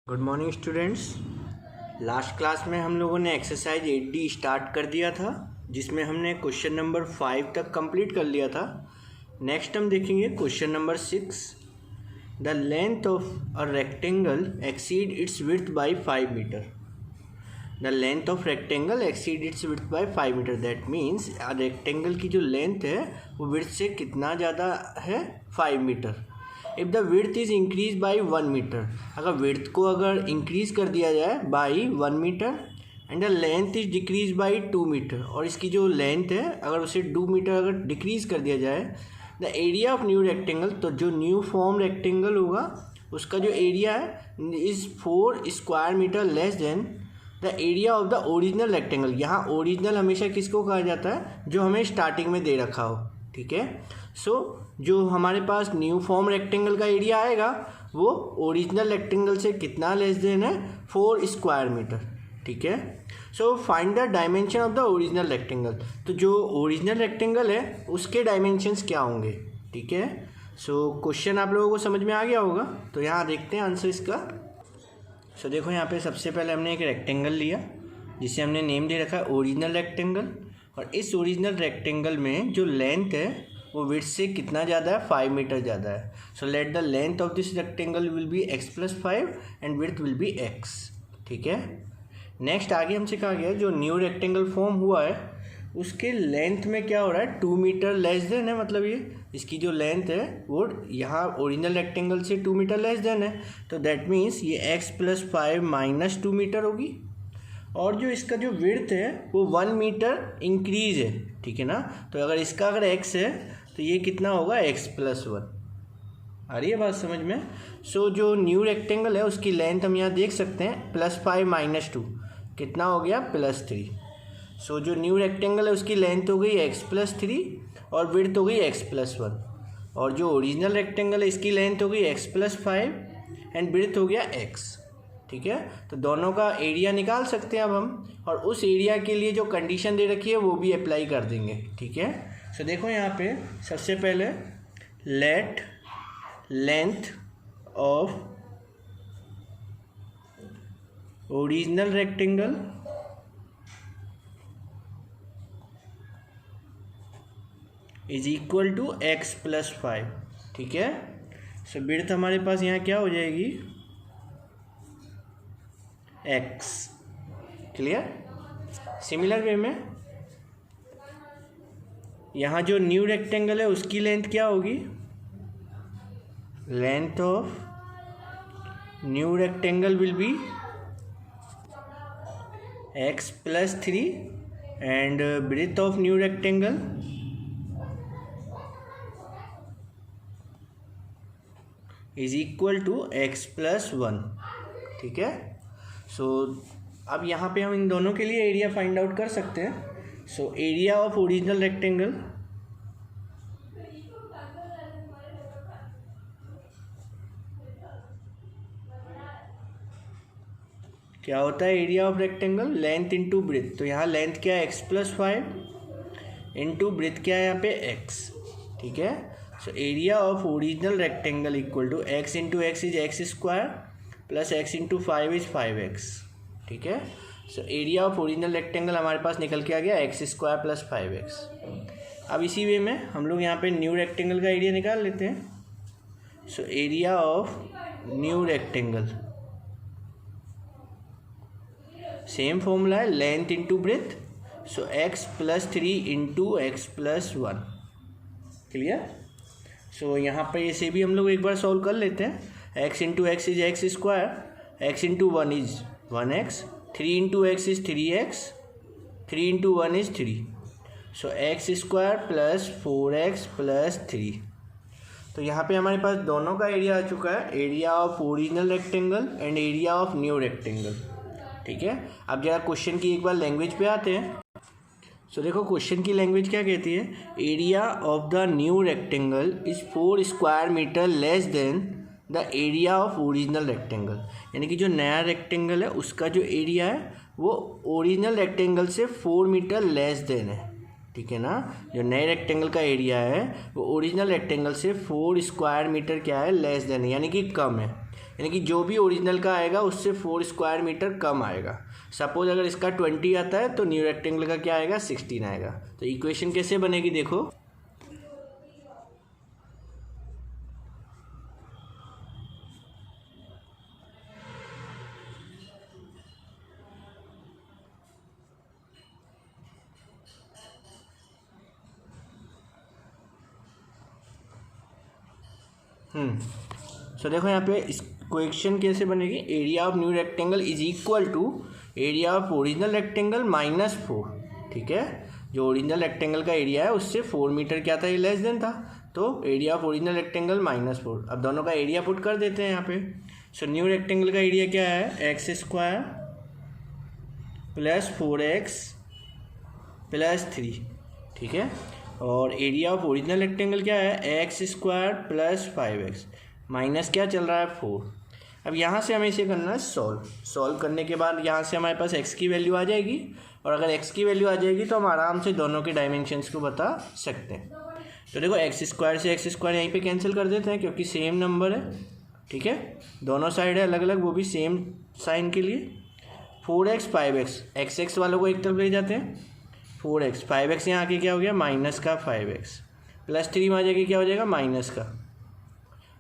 Good morning students. Last class में हम लोगों ने एक्सरसाइज 8D स्टार्ट कर दिया था, जिसमें हमने क्वेश्चन नंबर 5 तक कंप्लीट कर लिया था। नेक्स्ट हम देखेंगे question number 6। The length of a rectangle exceed its width by 5 metre. The length of rectangle exceed its width by 5 metre. That means rectangle की जो लेंथ है वो विड्थ से कितना ज़्यादा है, 5 metre. If the width is increase by 1 metre, अगर width को अगर इंक्रीज कर दिया जाए by 1 metre and the length is decrease by 2 metre, और इसकी जो लेंथ है अगर उसे 2 मीटर अगर डिक्रीज कर दिया जाए, the area of new rectangle, तो जो न्यू फॉर्म रेक्टेंगल होगा उसका जो एरिया है is 4 square metre less than the area of the original rectangle. यहाँ ओरिजिनल हमेशा किसको कहा जाता है, जो हमें स्टार्टिंग में दे रखा हो। ठीक है, सो जो हमारे पास न्यू फॉर्म रेक्टेंगल का एरिया आएगा वो ओरिजिनल रेक्टेंगल से कितना लेस देन है, 4 स्क्वायर मीटर। ठीक है, so find the dimension of the original rectangle. तो जो ओरिजिनल रेक्टेंगल है उसके डायमेंशंस क्या होंगे। ठीक है, सो क्वेश्चन आप लोगों को समझ में आ गया होगा। तो यहाँ देखते हैं आंसर इसका। सो देखो यहाँ पे सबसे पहले हमने एक रेक्टेंगल लिया जिसे हमने नेम दे रखा है ओरिजिनल रेक्टेंगल, और इस ओरिजिनल रेक्टेंगल में जो लेंथ है वो विड्थ से कितना ज़्यादा है, 5 मीटर ज़्यादा है। So let the length of this rectangle will B x+5 and width will be x। ठीक है, नेक्स्ट आगे हमसे कहा गया जो न्यू रेक्टेंगल फॉर्म हुआ है उसके लेंथ में क्या हो रहा है, 2 मीटर लेस देन है। मतलब ये इसकी जो लेंथ है वो यहाँ ओरिजिनल रेक्टेंगल से 2 मीटर लेस देन है, तो दैट मीन्स ये x+5 - 2 मीटर होगी। और जो इसका जो विड्थ है वो 1 मीटर इंक्रीज है। ठीक है ना, तो अगर इसका अगर x है तो ये कितना होगा, x+1। आ रही है बात समझ में। सो जो न्यू रेक्टेंगल है उसकी लेंथ हम यहाँ देख सकते हैं, +5 - 2 कितना हो गया, +3। सो जो न्यू रेक्टेंगल है उसकी लेंथ हो गई x+3 और विड्थ हो गई x+1, और जो ओरिजिनल रेक्टेंगल है इसकी लेंथ हो गई x+5 एंड विड्थ हो गया x। ठीक है, तो दोनों का एरिया निकाल सकते हैं अब हम, और उस एरिया के लिए जो कंडीशन दे रखी है वो भी अप्लाई कर देंगे। ठीक है, सो देखो यहाँ पे सबसे पहले let length of original rectangle is equal to x+5। ठीक है, सो विड्थ हमारे पास यहाँ क्या हो जाएगी, x। क्लियर। सिमिलर वे में यहाँ जो न्यू रेक्टेंगल है उसकी लेंथ क्या होगी, length of new rectangle will be x+3 and breadth of new rectangle is equal to x+1। ठीक है, सो अब यहाँ पे हम इन दोनों के लिए एरिया फाइंड आउट कर सकते हैं। सो एरिया ऑफ ओरिजिनल रेक्टेंगल क्या होता है, area of rectangle length into breadth. तो यहाँ लेंथ क्या है, x+5 इंटू ब्रेथ क्या है यहाँ पे, x। ठीक है, so area of original rectangle equal to x into x is x² plus x into 5 is 5x। ठीक है, so area of original rectangle हमारे पास निकल के आ गया x² प्लस 5x। अब इसी वे में हम लोग यहाँ पे न्यू रेक्टेंगल का एरिया निकाल लेते हैं। सो area of new rectangle same formula है, लेंथ इंटू ब्रेथ, सो x+3 इंटू x+1। क्लियर। सो यहाँ पर इसे भी हम लोग एक बार सॉल्व कर लेते हैं। x into x is x², x into 1 is 1x, 3 into x is 3x, 3 into 1 is 3, so x² plus 4x plus 3। तो यहाँ पे हमारे पास दोनों का एरिया आ चुका है, area of original rectangle and area of new rectangle. ठीक है, अब जरा क्वेश्चन की एक बार लैंग्वेज पे आते हैं। सो देखो क्वेश्चन की लैंग्वेज क्या कहती है, area of the new rectangle is 4 square metre less than the area of original rectangle. यानी कि जो नया रेक्टेंगल है उसका जो एरिया है वो ओरिजिनल रेक्टेंगल से 4 मीटर लेस देन है। ठीक है ना, जो नए रेक्टेंगल का एरिया है वो ओरिजिनल रेक्टेंगल से 4 स्क्वायर मीटर क्या है, लेस देन है, यानी कि कम है। यानी कि जो भी ओरिजिनल का आएगा उससे 4 स्क्वायर मीटर कम आएगा। सपोज अगर इसका 20 आता है तो न्यू रेक्टेंगल का क्या आएगा, 16 आएगा। तो इक्वेशन कैसे बनेगी देखो, सो देखो यहाँ पे इस इक्वेशन कैसे बनेगी, area of new rectangle is equal to area of original rectangle minus 4। ठीक है, जो ओरिजिनल रेक्टेंगल का एरिया है उससे 4 मीटर क्या था, ये लेस देन था, तो area of original rectangle minus 4। अब दोनों का एरिया पुट कर देते हैं यहाँ पे। सो न्यू रेक्टेंगल का एरिया क्या है, x square plus 4x plus 3। ठीक है, और एरिया ऑफ ओरिजिनल रेक्टेंगल क्या है, x square plus 5x minus क्या चल रहा है, 4। अब यहाँ से हमें इसे करना है सॉल्व करने के बाद यहाँ से हमारे पास x की वैल्यू आ जाएगी, और अगर x की वैल्यू आ जाएगी तो हम आराम से दोनों के डायमेंशंस को बता सकते हैं। तो देखो एक्स स्क्वायर से एक्स स्क्वायर यहीं पे कैंसिल कर देते हैं क्योंकि सेम नंबर है। ठीक है, दोनों साइड है अलग अलग, वो भी सेम साइन के लिए। 4x 5x, x वालों को एक तरफ ले जाते हैं, 4x 5x यहाँ आके क्या हो गया, माइनस का 5x प्लस 3 में आ जाएगा क्या हो जाएगा, माइनस का।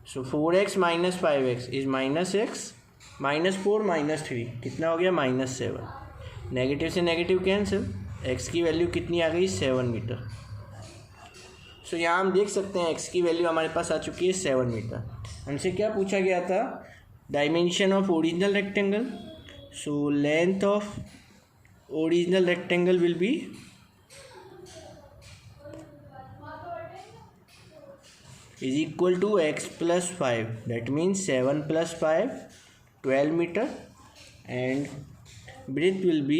सो 4x minus 5x is minus x minus 4 minus 3 कितना हो गया, माइनस 7। नेगेटिव से नेगेटिव कैंसिल, x की वैल्यू कितनी आ गई, 7 मीटर। सो यहाँ हम देख सकते हैं x की वैल्यू हमारे पास आ चुकी है 7 मीटर। हमसे क्या पूछा गया था, dimension of original rectangle. So length of original rectangle will B is equal to x plus 5, that means 7 plus 5 12 meter, and breadth will be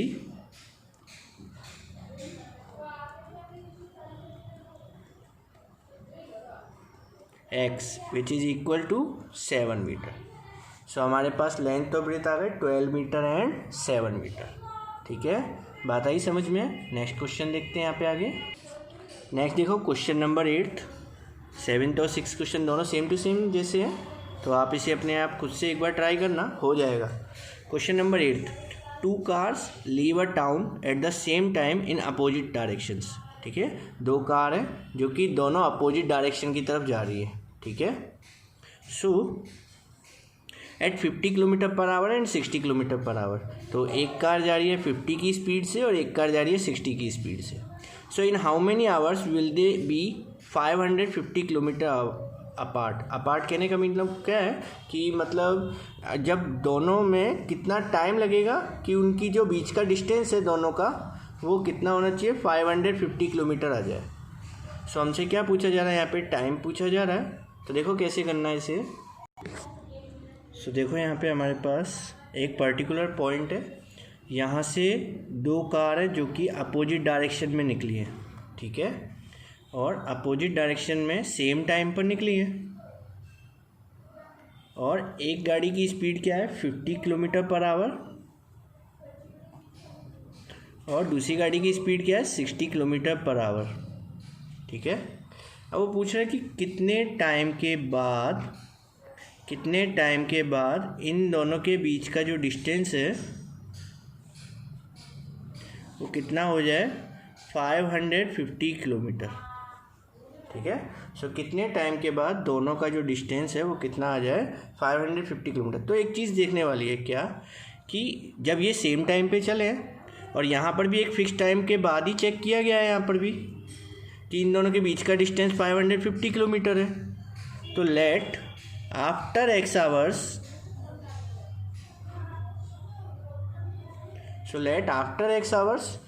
x which is equal to 7 meter। सो हमारे पास length और breath आ गए 12 metre and 7 metre. ठीक है, बात आई समझ में। Next question देखते हैं यहाँ पे आगे। नेक्स्ट देखो क्वेश्चन नंबर 8। 7th और 6th क्वेश्चन दोनों सेम टू सेम जैसे हैं, तो आप इसे अपने आप खुद से एक बार ट्राई करना, हो जाएगा। Question number 8, 2 cars leave a town eight the same time in opposite directions. ठीक है, 2 कार हैं जो कि दोनों अपोजिट डायरेक्शन की तरफ जा रही है। ठीक है, so at 50 kilometre per hour and 60 kilometre per hour. तो एक कार जा रही है 50 की स्पीड से और एक कार जा रही है 60 की स्पीड से। So in how many hours will they be 550 kilometre apart कहने का मतलब क्या है कि मतलब जब दोनों में कितना टाइम लगेगा कि उनकी जो बीच का डिस्टेंस है दोनों का वो कितना होना चाहिए, 550 किलोमीटर आ जाए। सो हमसे क्या पूछा जा रहा है, यहाँ पे टाइम पूछा जा रहा है। तो देखो कैसे करना है इसे। सो देखो यहाँ पे हमारे पास एक पर्टिकुलर पॉइंट है, यहाँ से 2 कार है जो कि अपोजिट डायरेक्शन में निकली है। ठीक है, और अपोजिट डायरेक्शन में सेम टाइम पर निकली है, और एक गाड़ी की स्पीड क्या है 50 किलोमीटर पर आवर और दूसरी गाड़ी की स्पीड क्या है 60 किलोमीटर पर आवर। ठीक है, अब वो पूछ रहा है कि कितने टाइम के बाद इन दोनों के बीच का जो डिस्टेंस है वो कितना हो जाए, 550 किलोमीटर। ठीक है, सो कितने टाइम के बाद दोनों का जो डिस्टेंस है वो कितना आ जाए, 550 किलोमीटर। तो एक चीज़ देखने वाली है क्या कि जब ये सेम टाइम पे चले और यहाँ पर भी एक फिक्स टाइम के बाद ही चेक किया गया है यहाँ पर भी कि इन दोनों के बीच का डिस्टेंस 550 किलोमीटर है, तो let after x hours, so let after x hours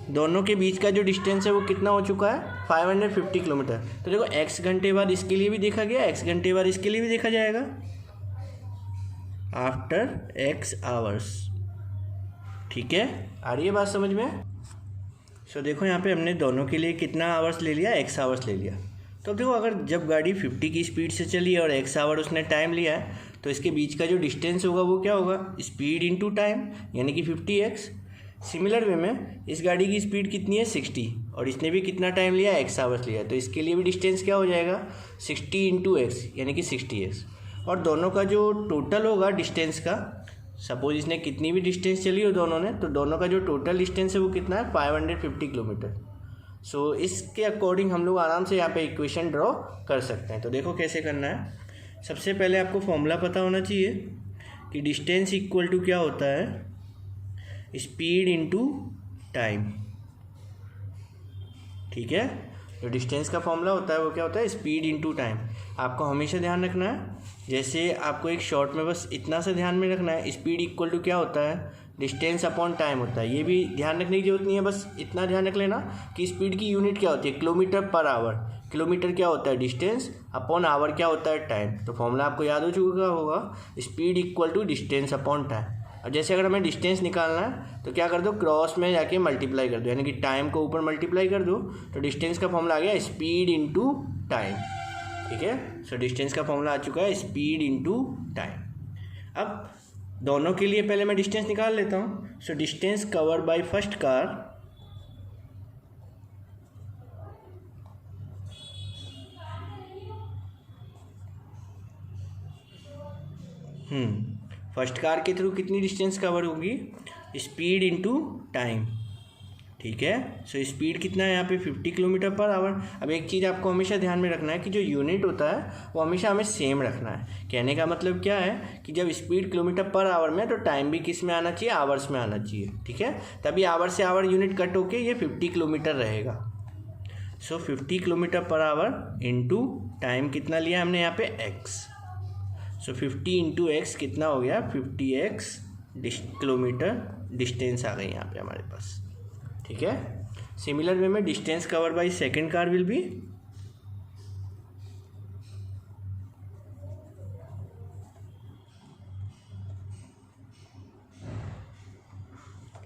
दोनों के बीच का जो डिस्टेंस है वो कितना हो चुका है, 550 किलोमीटर। तो देखो x घंटे बाद इसके लिए भी देखा गया, x घंटे बाद इसके लिए भी देखा जाएगा आफ्टर x आवर्स। ठीक है, आ रही है बात समझ में। सो देखो यहाँ पे हमने दोनों के लिए कितना आवर्स ले लिया, x आवर्स ले लिया। तो देखो अगर जब गाड़ी 50 की स्पीड से चली है और x आवर उसने टाइम लिया है तो इसके बीच का जो डिस्टेंस होगा वो क्या होगा, स्पीड इनटू टाइम, यानी कि 50x। सिमिलर वे में इस गाड़ी की स्पीड कितनी है 60 और इसने भी कितना टाइम लिया, x आवर्स लिया, तो इसके लिए भी डिस्टेंस क्या हो जाएगा 60 इंटू एक्स यानी कि 60x। और दोनों का जो टोटल होगा डिस्टेंस का, सपोज इसने कितनी भी डिस्टेंस चली हो दोनों ने, तो दोनों का जो टोटल डिस्टेंस है वो कितना है 550 किलोमीटर। सो इसके अकॉर्डिंग हम लोग आराम से यहाँ पे इक्वेशन ड्रॉ कर सकते हैं। तो देखो कैसे करना है। सबसे पहले आपको फॉर्मूला पता होना चाहिए कि डिस्टेंस इक्वल टू क्या होता है, स्पीड इनटू टाइम। ठीक है, जो डिस्टेंस का फॉर्मूला होता है वो क्या होता है, स्पीड इनटू टाइम। आपको हमेशा ध्यान रखना है, जैसे आपको एक शॉर्ट में बस इतना सा ध्यान में रखना है, स्पीड इक्वल टू क्या होता है, डिस्टेंस अपॉन टाइम होता है। ये भी ध्यान रखने की जरूरत नहीं है, बस इतना ध्यान रख लेना कि स्पीड की यूनिट क्या होती है, किलोमीटर पर आवर। किलोमीटर क्या होता है, डिस्टेंस, अपॉन आवर क्या होता है, टाइम। तो फॉर्मूला आपको याद हो चुका होगा, speed equal to distance upon time. अब जैसे अगर हमें डिस्टेंस निकालना है तो क्या कर दो, क्रॉस में जाके मल्टीप्लाई कर दो, यानी कि टाइम को ऊपर मल्टीप्लाई कर दो, तो डिस्टेंस का फॉर्मूला आ गया स्पीड इनटू टाइम। ठीक है, सो डिस्टेंस का फॉर्मूला आ चुका है स्पीड इनटू टाइम। अब दोनों के लिए पहले मैं डिस्टेंस निकाल लेता हूँ। So distance covered by first car first car के थ्रू कितनी डिस्टेंस कवर होगी, स्पीड इनटू टाइम। ठीक है, सो स्पीड कितना है यहाँ पे 50 किलोमीटर पर आवर। अब एक चीज़ आपको हमेशा ध्यान में रखना है कि जो यूनिट होता है वो हमेशा हमें सेम रखना है। कहने का मतलब क्या है कि जब स्पीड किलोमीटर पर आवर में, तो टाइम भी किस में आना चाहिए, आवर्स में आना चाहिए। ठीक है, तभी आवर से आवर यूनिट कट होके ये 50 किलोमीटर रहेगा। सो 50 kilometre per our into time कितना लिया हमने यहाँ पे एक्स। सो 50 इंटू एक्स कितना हो गया, 50x किलोमीटर डिस्टेंस आ गई यहाँ पे हमारे पास। ठीक है, सिमिलर वे में distance cover by second car will be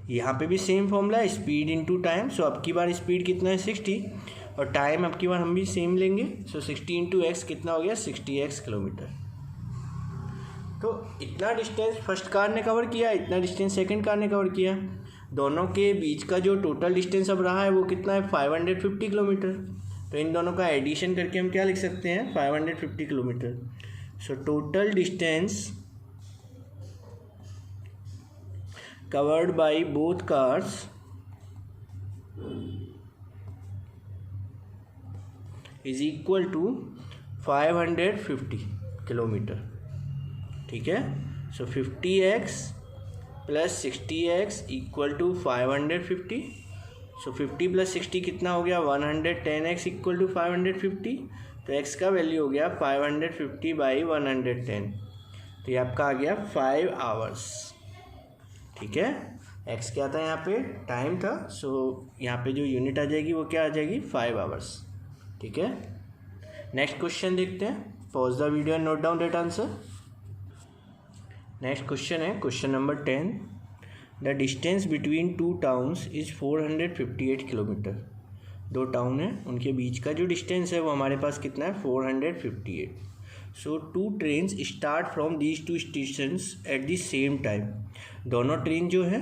यहाँ पे भी सेम फॉर्मूला है, स्पीड इनटू टाइम। सो अब की बार स्पीड कितना है 60, और टाइम अब की बार हम भी सेम लेंगे। सो 60 इंटू एक्स कितना हो गया, 60x किलोमीटर। तो इतना डिस्टेंस फर्स्ट कार ने कवर किया, इतना डिस्टेंस सेकंड कार ने कवर किया। दोनों के बीच का जो टोटल डिस्टेंस अब रहा है वो कितना है, 550 किलोमीटर। तो इन दोनों का एडिशन करके हम क्या लिख सकते हैं, 550 kilometre. So total distance covered by both cars is equal to 550 kilometre. ठीक है, so 50x plus 60x equal to 550। So 50 plus 60 कितना हो गया, 110x इक्वल टू 550। तो x का वैल्यू हो गया 550 बाई 110। तो ये आपका आ गया 5 आवर्स। ठीक है, x क्या था यहाँ पे, टाइम था। सो यहाँ पे जो यूनिट आ जाएगी वो क्या आ जाएगी, 5 आवर्स। ठीक है, नेक्स्ट क्वेश्चन देखते हैं। Pause the video and note down that answer. Next question है question number 10। The distance between two towns is 458 kilometre. दो टाउन है, उनके बीच का जो डिस्टेंस है वो हमारे पास कितना है, 458। So two trains start from these two stations at the same time. दोनों ट्रेन जो है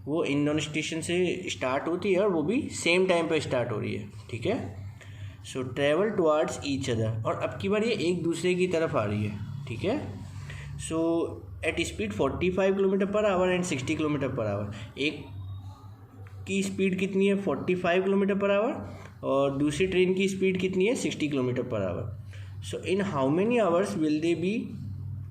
वो इन दोनों स्टेशन से स्टार्ट होती है और वो भी सेम टाइम पर स्टार्ट हो रही है। ठीक है, सो ट्रेवल टुवार्ड्स ईच अदर, और अब की बार ये एक दूसरे की तरफ आ रही है। ठीक है, so at speed 45 kilometre per hour and 60 kilometre per hour. एक की स्पीड कितनी है, 45 किलोमीटर पर आवर, और दूसरी ट्रेन की स्पीड कितनी है, 60 kilometre per our. So in how many hours will they B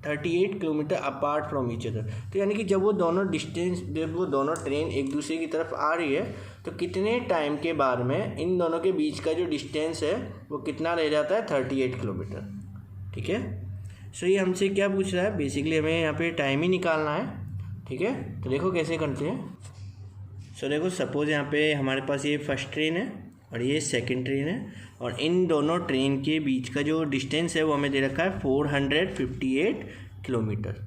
38 kilometre apart from each other. तो यानी कि जब वो दोनों ट्रेन एक दूसरे की तरफ आ रही है तो कितने टाइम के बाद में इन दोनों के बीच का जो डिस्टेंस है वो कितना रह जाता है, 38 किलोमीटर। ठीक है, सो ये हमसे क्या पूछ रहा है, बेसिकली हमें यहाँ पे टाइम ही निकालना है। ठीक है, तो देखो कैसे करते हैं। सो देखो सपोज़ यहाँ पे हमारे पास ये फर्स्ट ट्रेन है और ये सेकंड ट्रेन है, और इन दोनों ट्रेन के बीच का जो डिस्टेंस है वो हमें दे रखा है 458 किलोमीटर।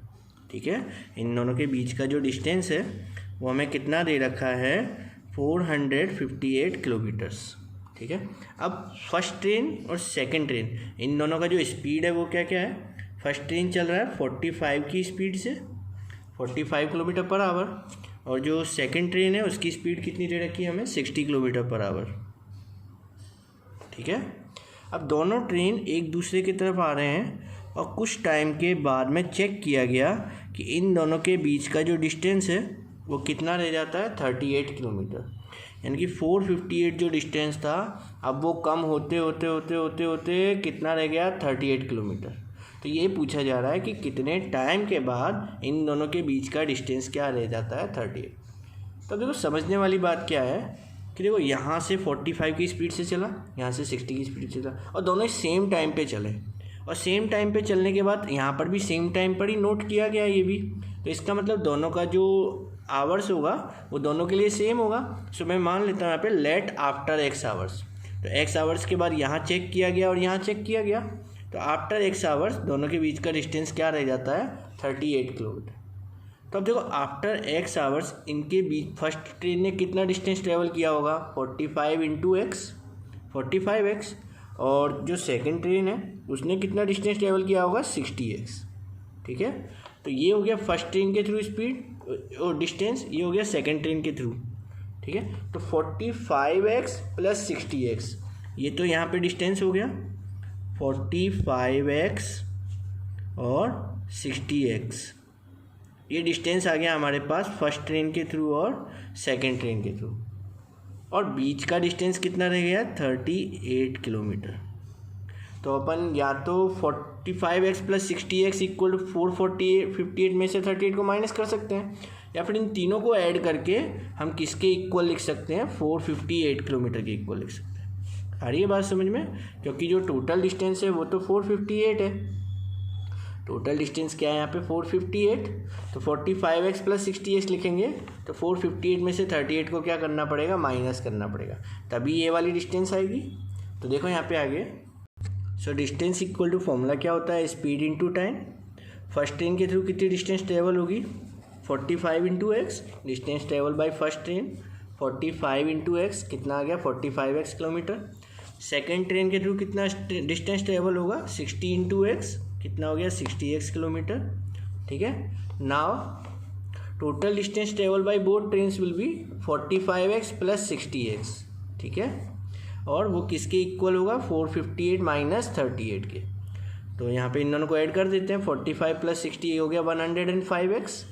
ठीक है, इन दोनों के बीच का जो डिस्टेंस है वो हमें कितना दे रखा है, 458 किलोमीटर्स। ठीक है, अब फर्स्ट ट्रेन और सेकंड ट्रेन इन दोनों का जो स्पीड है वो क्या क्या है। फर्स्ट ट्रेन चल रहा है 45 की स्पीड से, 45 किलोमीटर पर आवर, और जो सेकंड ट्रेन है उसकी स्पीड कितनी दे रखी है हमें, 60 किलोमीटर पर आवर। ठीक है, अब दोनों ट्रेन एक दूसरे की तरफ आ रहे हैं और कुछ टाइम के बाद में चेक किया गया कि इन दोनों के बीच का जो डिस्टेंस है वो कितना रह जाता है 38 किलोमीटर। यानी कि 458 जो डिस्टेंस था अब वो कम होते होते होते होते होते कितना रह गया 38 किलोमीटर। तो ये पूछा जा रहा है कि कितने टाइम के बाद इन दोनों के बीच का डिस्टेंस क्या रह जाता है 38। तो देखो समझने वाली बात क्या है कि देखो यहाँ से 45 की स्पीड से चला, यहाँ से 60 की स्पीड से चला और दोनों सेम टाइम पे चले और सेम टाइम पे चलने के बाद यहाँ पर भी सेम टाइम पर ही नोट किया गया ये भी। तो इसका मतलब दोनों का जो आवर्स होगा वो दोनों के लिए सेम होगा। सो मैं मान लेता हूँ यहाँ पे लेट आफ्टर एक्स आवर्स। तो एक्स आवर्स के बाद यहाँ चेक किया गया और यहाँ चेक किया गया, तो आफ्टर एक्स आवर्स दोनों के बीच का डिस्टेंस क्या रह जाता है 38 किलोमीटर। तो अब देखो आफ्टर एक्स आवर्स इनके बीच फर्स्ट ट्रेन ने कितना डिस्टेंस ट्रेवल किया होगा 45 इंटू एक्स 45x, और जो सेकंड ट्रेन है उसने कितना डिस्टेंस ट्रेवल किया होगा 60x। ठीक है, तो ये हो गया फर्स्ट ट्रेन के थ्रू स्पीड और डिस्टेंस, ये हो गया सेकंड ट्रेन के थ्रू। ठीक है, तो 45x प्लस 60x ये तो यहाँ पे डिस्टेंस हो गया 45x और 60x, ये डिस्टेंस आ गया हमारे पास फर्स्ट ट्रेन के थ्रू और सेकंड ट्रेन के थ्रू, और बीच का डिस्टेंस कितना रह गया 38 किलोमीटर। तो अपन या तो 45x plus 60x equal to 458 में से 38 को माइनस कर सकते हैं, या फिर इन तीनों को ऐड करके हम किसके इक्वल लिख सकते हैं 458 किलोमीटर के इक्वल लिख सकते हैं। आ रही है बात समझ में, क्योंकि जो टोटल डिस्टेंस है वो तो 458 है। टोटल डिस्टेंस क्या है यहाँ पे 458, तो 45x प्लस 60x लिखेंगे तो 458 में से 38 को क्या करना पड़ेगा माइनस करना पड़ेगा, तभी ये वाली डिस्टेंस आएगी। तो देखो यहाँ पे आगे, so distance equal to formula क्या होता है speed into time. First train के थ्रू कितनी डिस्टेंस ट्रेवल होगी 45 into X, distance travel by first train 45 into X कितना आ गया 45x किलोमीटर। सेकेंड ट्रेन के थ्रू कितना डिस्टेंस ट्रेवल होगा 60 इंटू एक्स, कितना हो गया 60x किलोमीटर। ठीक है, now total distance travel by both trains will be 45x plus 60x। ठीक है, और वो किसके इक्वल होगा 458 माइनस 38 के। तो यहाँ पे इन दोनों को ऐड कर देते हैं 45 प्लस 60 हो गया 105x,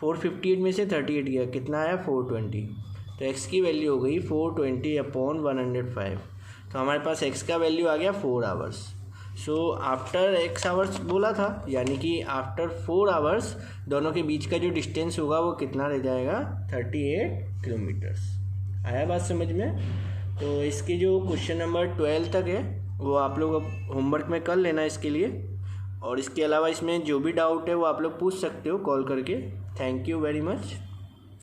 458 में से 38 गया कितना आया 420, तो x की वैल्यू हो गई 420 अपॉन 105। तो हमारे पास x का वैल्यू आ गया 4 hours. So after x hours बोला था, यानी कि आफ्टर 4 आवर्स दोनों के बीच का जो डिस्टेंस होगा वो कितना रह जाएगा 38 किलोमीटर्स। आया बात समझ में। तो इसके जो क्वेश्चन नंबर 12 तक है वो आप लोग अब होमवर्क में कर लेना इसके लिए, और इसके अलावा इसमें जो भी डाउट है वो आप लोग पूछ सकते हो कॉल करके। Thank you very much.